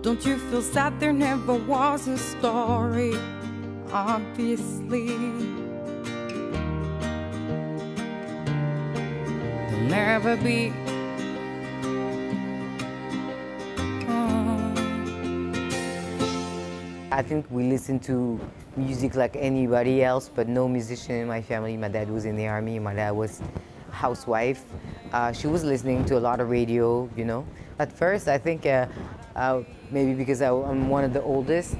Don't you feel sad there never was a story? Obviously, there'll never be. I think we listen to music like anybody else, but no musician in my family. My dad was in the army, my dad was a housewife. She was listening to a lot of radio, you know. At first, I think maybe because I'm one of the oldest,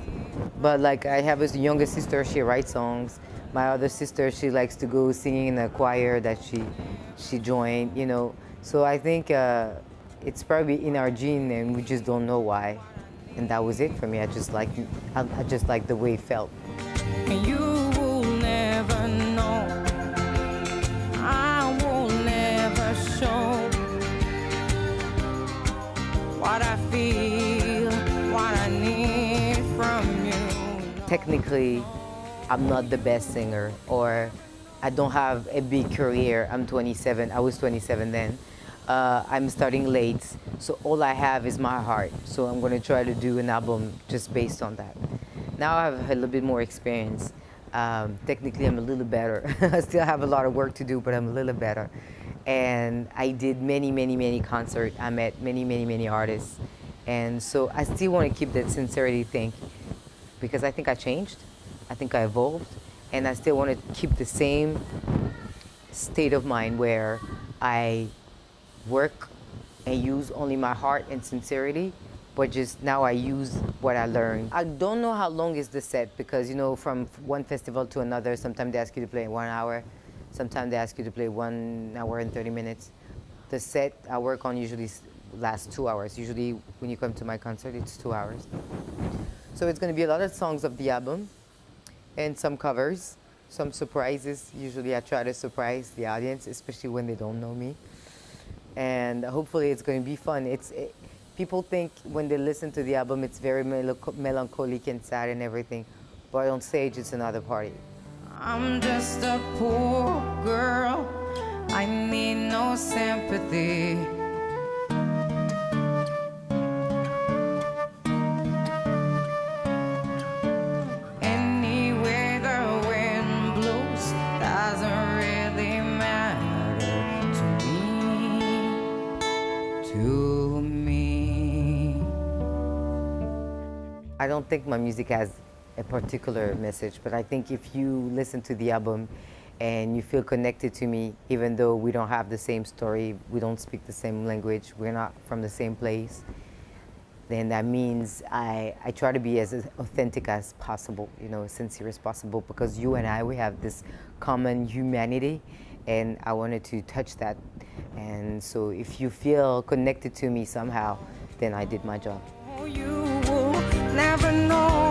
but like I have a younger sister, she writes songs. My other sister, she likes to go singing in a choir that she joined, you know. So I think it's probably in our gene and we just don't know why. And that was it for me. I just like the way it felt. And you will never know. I will never show what I feel, what I need from you. Technically, I'm not the best singer, or I don't have a big career. I'm 27. I was 27 then. I'm starting late, so all I have is my heart. So I'm going to try to do an album just based on that. Now I have a little bit more experience. Technically, I'm a little better. I still have a lot of work to do, but I'm a little better. And I did many concerts. I met many artists. And so I still want to keep that sincerity thing because I think I changed. I think I evolved. And I still want to keep the same state of mind where I work and use only my heart and sincerity, but just now I use what I learned. I don't know how long is the set because, you know, from one festival to another, sometimes they ask you to play 1 hour, sometimes they ask you to play 1 hour and 30 minutes. The set I work on usually lasts 2 hours. Usually when you come to my concert, it's 2 hours. So it's going to be a lot of songs of the album and some covers, some surprises. Usually I try to surprise the audience, especially when they don't know me. And hopefully it's going to be fun. People think when they listen to the album it's very melancholic and sad and everything, but on stage it's another party. I'm just a poor girl, I need no sympathy. Anyway the wind blows doesn't really matter to me. I don't think my music has a particular message, but I think if you listen to the album and you feel connected to me, even though we don't have the same story, we don't speak the same language, we're not from the same place, then that means I try to be as authentic as possible, you know, as sincere as possible, because you and I, we have this common humanity, and I wanted to touch that. And so if you feel connected to me somehow, then I did my job. You will never know.